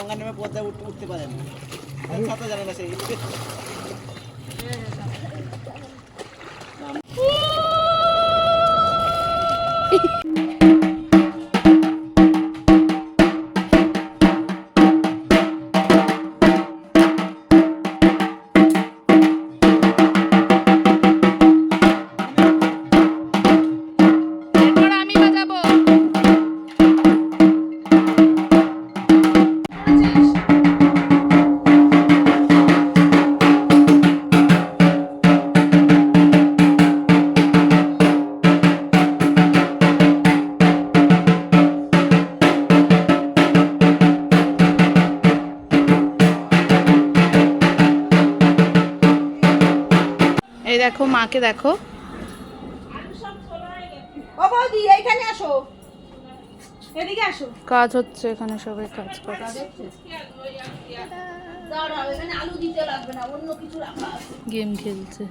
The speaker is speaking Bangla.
গঙ্গা নেমে পদ্মায় উঠতে পারে না, সাঁতার জানে না সেই। এই দেখো মাকে দেখো, ও বৌদি এইখানে আসো, এদিকে আসো, কাজ হচ্ছে এখানে, সবাই কাজ করছে, দাঁড়াও এখানে আলু দিতে লাগবে না, অন্য কিছু রাখা আছে। গেম খেলছে।